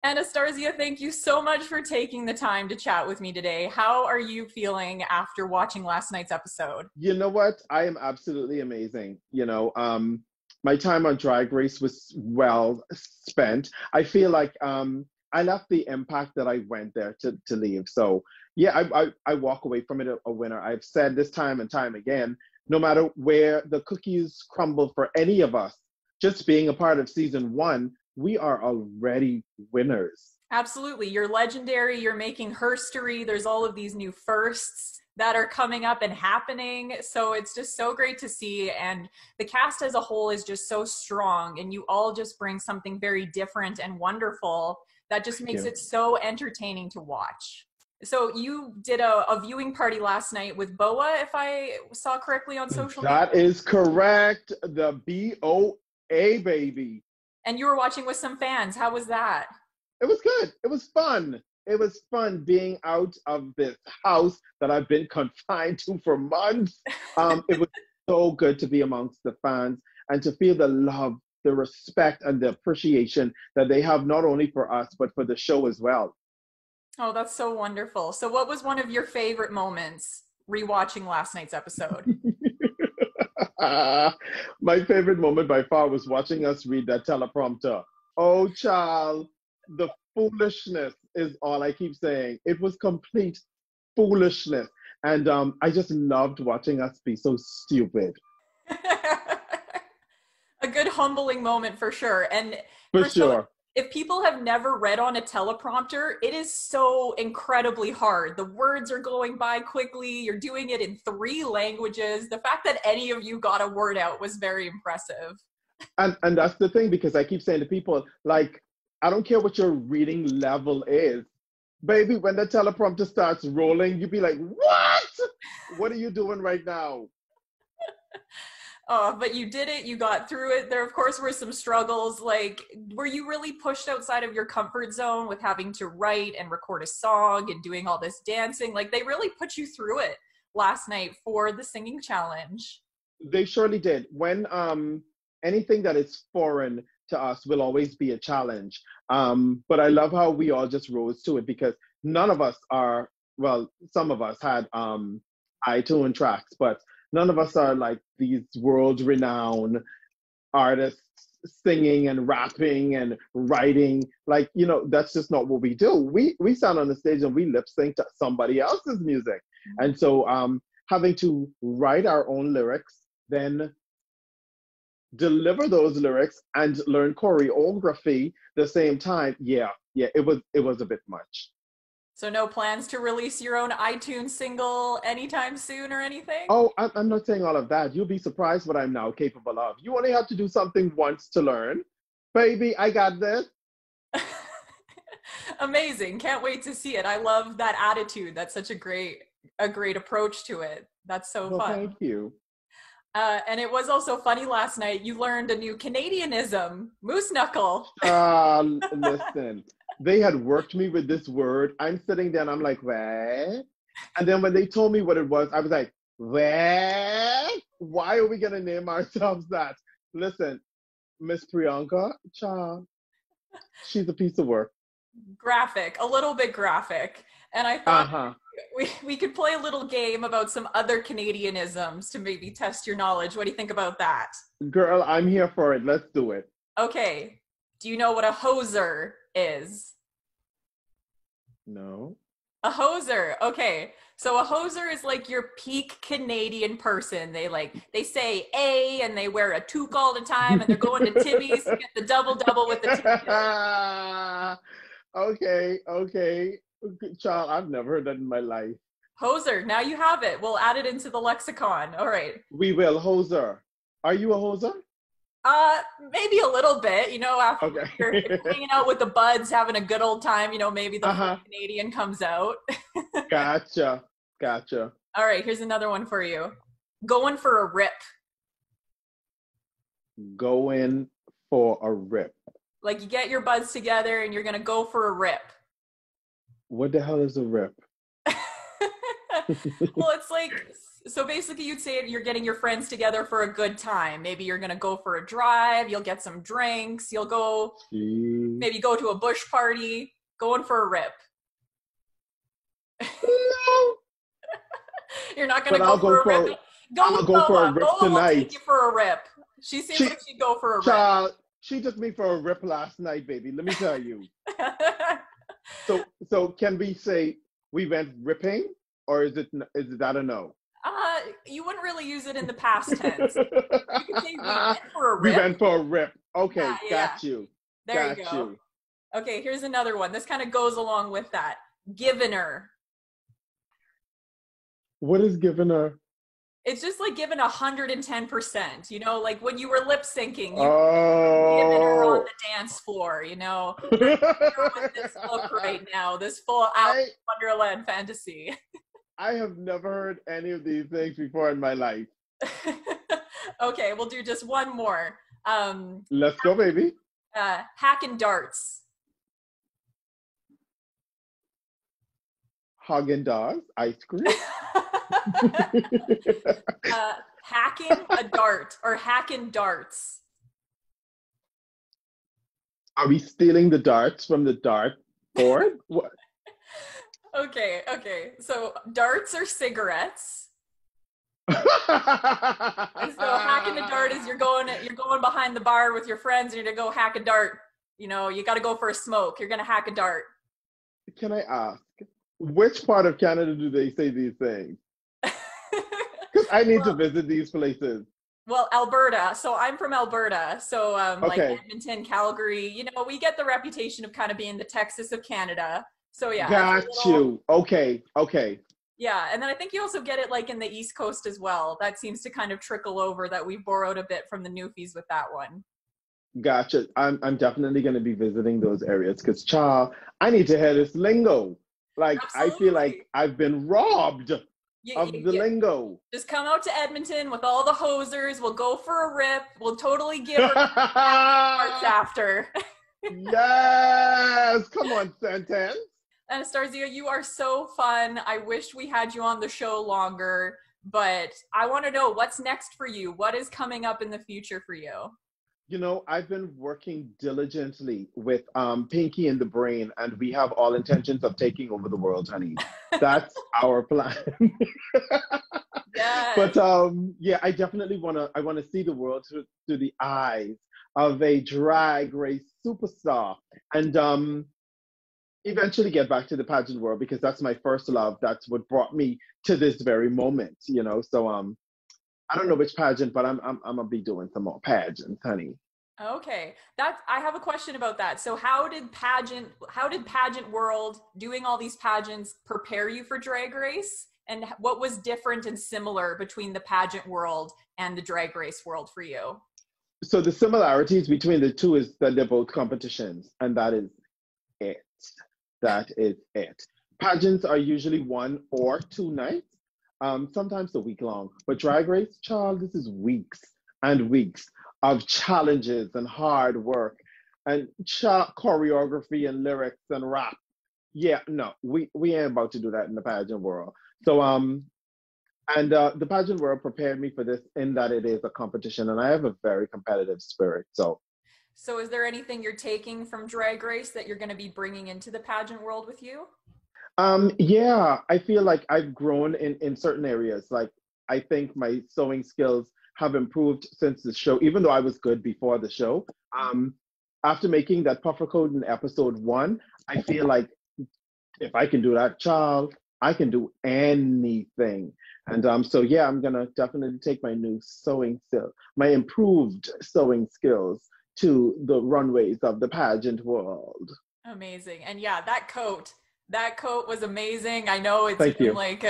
Anastarzia, thank you so much for taking the time to chat with me today. How are you feeling after watching last night's episode? You know what? I am absolutely amazing. My time on Drag Race was well spent. I feel like I left the impact that I went there to leave. So yeah, I walk away from it a winner. I've said this time and time again, no matter where the cookies crumble for any of us, just being a part of season one, we are already winners. Absolutely. You're legendary. You're making herstory. There's all of these new firsts that are coming up and happening. So it's just so great to see. And the cast as a whole is just so strong. And you all just bring something very different and wonderful that just makes it so entertaining to watch. So you did a viewing party last night with Boa, if I saw correctly on social media. That is correct. The BOA, baby. And you were watching with some fans. How was that? It was good. It was fun. It was fun being out of this house that I've been confined to for months. It was so good to be amongst the fans and to feel the love, the respect, and the appreciation that they have not only for us, but for the show as well. Oh, that's so wonderful. So what was one of your favorite moments rewatching last night's episode? My favorite moment by far was watching us read that teleprompter. Oh, child, the foolishness is all I keep saying. It was complete foolishness. And I just loved watching us be so stupid. A good humbling moment for sure. And For sure. If people have never read on a teleprompter, it is so incredibly hard. The words are going by quickly. You're doing it in 3 languages. The fact that any of you got a word out was very impressive. And that's the thing, because I keep saying to people, like, I don't care what your reading level is. Baby, when the teleprompter starts rolling, you be like, what? What are you doing right now? Oh, but you did it. You got through it. There, of course, were some struggles. Like, were you really pushed outside of your comfort zone with having to write and record a song and doing all this dancing? Like, they really put you through it last night for the singing challenge. They surely did. When anything that is foreign to us will always be a challenge. But I love how we all just rose to it, because none of us are, well, some of us had iTunes tracks, but none of us are like these world-renowned artists singing and rapping and writing. Like, that's just not what we do. We stand on the stage and we lip sync to somebody else's music. And so having to write our own lyrics, then deliver those lyrics and learn choreography the same time. Yeah, it was a bit much. So no plans to release your own iTunes single anytime soon or anything? Oh, I'm not saying all of that. You'll be surprised what I'm now capable of. You only have to do something once to learn. Baby, I got this. Amazing. Can't wait to see it. I love that attitude. That's such a great approach to it. That's so fun. Thank you. And it was also funny last night. You learned a new Canadianism, moose knuckle. Listen, they had worked me with this word. I'm sitting there and I'm like, what? And then when they told me what it was, I was like, what? Why are we going to name ourselves that? Listen, Miss Priyanka, child, she's a piece of work. Graphic, a little bit graphic. And I thought we could play a little game about some other Canadianisms to maybe test your knowledge. What do you think about that? Girl, I'm here for it. Let's do it. Okay. Do you know what a hoser is? No. A hoser. Okay. So a hoser is like your peak Canadian person. They say A and they wear a toque all the time and they're going to Timmy's to get the double with the ticket. Okay. Child, I've never heard that in my life. Hoser. Now you have it. We'll add it into the lexicon. All right. We will. Hoser. Are you a hoser? Maybe a little bit, after if you're hanging out with the buds, having a good old time, maybe the full Canadian comes out. Gotcha. All right, here's another one for you. Going for a rip. Going for a rip. Like you get your buds together and you're going to go for a rip. What the hell is a rip? Well, it's like So basically you'd say you're getting your friends together for a good time. Maybe you're going to go for a drive, you'll get some drinks, you'll go, Gee. maybe go to a bush party, going for a rip. No, You're not going but to go for a rip. Go I'm with gonna go for a Lola. rip Lola will take tonight. you for a rip. She seems She, like she'd go for a rip. child, she took me for a rip last night, baby. Let me tell you. So can we say we went ripping, or is that a no? You wouldn't really use it in the past tense. You could say we went for a We rip. went for a rip. Okay, Yeah. got you. There Got you go. you. Okay, here's another one. This kind of goes along with that. Giving her. What is giving her? It's just like giving 110%. You know, like when you were lip syncing, you giving her on Oh. the dance floor. You know, you're with this look right now, this full Alice Wonderland fantasy. I have never heard any of these things before in my life. Okay, we'll do just one more. Let's go, baby. Hacking darts. Haagen-Dazs ice cream. Hacking a dart or hacking darts. Are we stealing the darts from the dart board? What? Okay. So darts are cigarettes. And so hacking a dart is you're going behind the bar with your friends and you're gonna go hack a dart. You know, you got to go for a smoke. You're gonna hack a dart. Can I ask, which part of Canada do they say these things? Because I need to visit these places. Well, Alberta. So I'm from Alberta. So like Okay. Edmonton, Calgary, you know, we get the reputation of kind of being the Texas of Canada. So yeah. Got you. Okay. Yeah. And then I think you also get it like in the East Coast as well. That seems to kind of trickle over that we borrowed a bit from the Newfies with that one. Gotcha. I'm definitely going to be visiting those areas because, child, I need to hear this lingo. Like, Absolutely. I feel like I've been robbed of the lingo. Just come out to Edmonton with all the hosers. We'll go for a rip. We'll totally give her parts after. Yes. Come on, sentence. Anastarzia, you are so fun. I wish we had you on the show longer, but I want to know what's next for you. What is coming up in the future for you? You know, I've been working diligently with Pinky and the Brain, and we have all intentions of taking over the world, honey. That's our plan. Yes. But yeah, I definitely wanna see the world through the eyes of a drag race superstar, and eventually get back to the pageant world because that's my first love. That's what brought me to this very moment, you know. So I don't know which pageant, but I'm gonna be doing some more pageants, honey. Okay. I have a question about that. So how did pageant world doing all these pageants prepare you for Drag Race? And what was different and similar between the pageant world and the Drag Race world for you? So the similarities between the two is that they're both competitions, and that is it. That is it. Pageants are usually 1 or 2 nights, sometimes a week long. But Drag Race, child, this is weeks and weeks of challenges and hard work and choreography and lyrics and rap. Yeah, no, we ain't about to do that in the pageant world. So and the pageant world prepared me for this in that it is a competition, and I have a very competitive spirit. So is there anything you're taking from Drag Race that you're going to be bringing into the pageant world with you? Yeah, I feel like I've grown in certain areas. Like, I think my sewing skills have improved since the show, even though I was good before the show. After making that puffer coat in episode 1, I feel like if I can do that, child, I can do anything. And so yeah, I'm gonna definitely take my new sewing skill, my improved sewing skills to the runways of the pageant world. Amazing. And yeah, that coat was amazing. I know it's Thank been you. like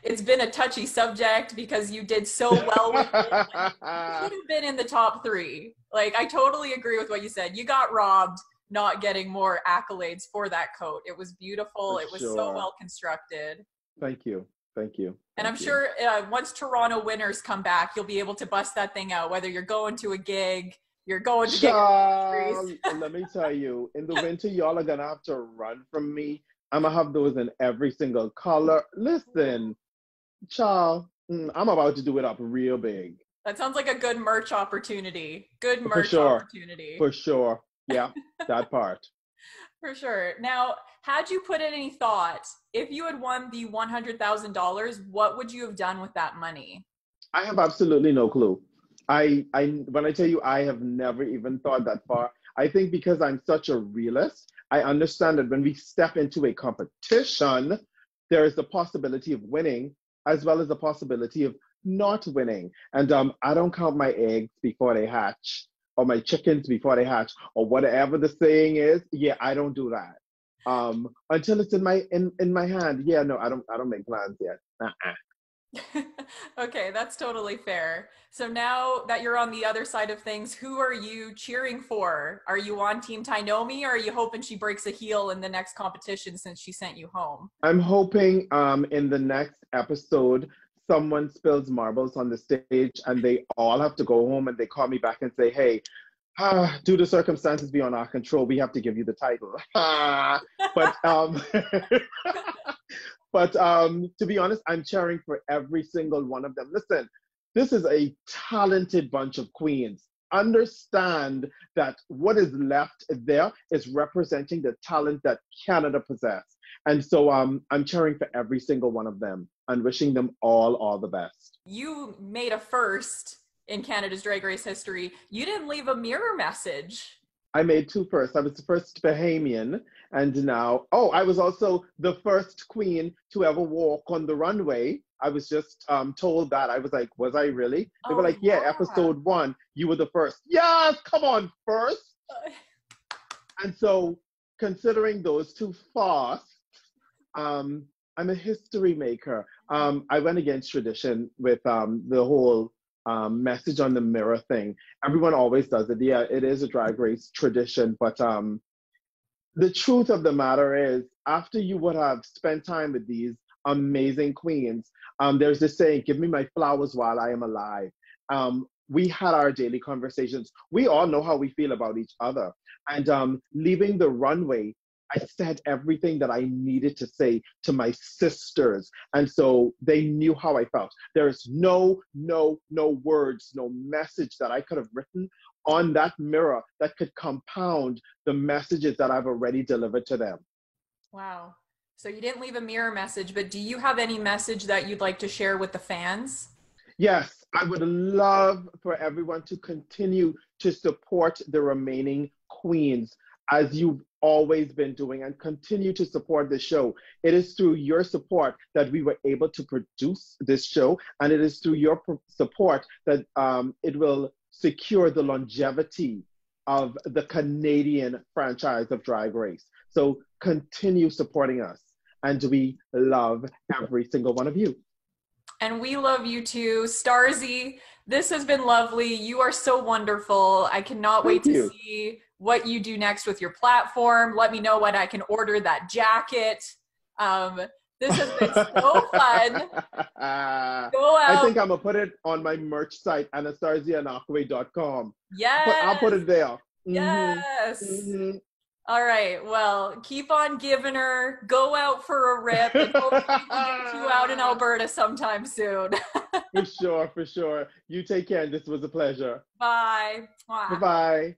it's been a touchy subject because you did so well with it. Like, you should have been in the top 3. Like, I totally agree with what you said. You got robbed not getting more accolades for that coat. It was beautiful. It was so well constructed. Thank you. And I'm sure once Toronto winners come back, you'll be able to bust that thing out, whether you're going to a gig, you're going to get your let me tell you, in the winter, y'all are gonna have to run from me. I'm gonna have those in every single color. Listen, child, I'm about to do it up real big. That sounds like a good merch opportunity. Good For merch sure. opportunity. For sure. Yeah, that part. For sure. Now, had you put in any thought, if you had won the $100,000, what would you have done with that money? I have absolutely no clue. When I tell you, I have never even thought that far. I think because I'm such a realist, I understand that when we step into a competition, there is the possibility of winning as well as the possibility of not winning. And I don't count my eggs before they hatch or my chickens before they hatch or whatever the saying is. Yeah, I don't do that. Until it's in my hand. Yeah, no, I don't make plans yet. Uh-uh. Okay, that's totally fair. So now that you're on the other side of things, who are you cheering for? Are you on Team Tainomi, or are you hoping she breaks a heel in the next competition since she sent you home? I'm hoping in the next episode someone spills marbles on the stage and they all have to go home and they call me back and say, hey, due to circumstances beyond our control, we have to give you the title. But but to be honest, I'm cheering for every single one of them. Listen, this is a talented bunch of queens. Understand that what is left there is representing the talent that Canada possesses. And so I'm cheering for every single one of them and wishing them all the best. You made a first in Canada's Drag Race history. You didn't leave a mirror message. I made two firsts. I was the first Bahamian, and now, oh, I was also the first queen to ever walk on the runway. I was just told that. I was like, was I really? They were Oh, like, yeah, episode 1, you were the first. Yes, come on, first. And so, considering those two fasts, I'm a history maker. I went against tradition with the whole message on the mirror thing. Everyone always does it. Yeah, it is a drag race tradition, but the truth of the matter is, after you would have spent time with these amazing queens, there's this saying, give me my flowers while I am alive. We had our daily conversations. We all know how we feel about each other. And leaving the runway, I said everything that I needed to say to my sisters. And so they knew how I felt. There's no words, no message that I could have written on that mirror that could compound the messages that I've already delivered to them. Wow. So you didn't leave a mirror message, but do you have any message that you'd like to share with the fans? Yes, I would love for everyone to continue to support the remaining queens as you've always been doing, and continue to support the show. It is through your support that we were able to produce this show, and it is through your support that it will secure the longevity of the Canadian franchise of Drag Race. So continue supporting us, and we love every single one of you. And we love you too. Starzy, this has been lovely. You are so wonderful. I cannot wait to see what you do next with your platform. Let me know when I can order that jacket. This has been so fun. Go out. I think I'm going to put it on my merch site, AnastarziaAnaquway.com. Yes. I'll put it there. Yes. Mm-hmm. All right. Well, keep on giving her. Go out for a rip. And hopefully we'll get you out in Alberta sometime soon. For sure. You take care. This was a pleasure. Bye. Bye-bye.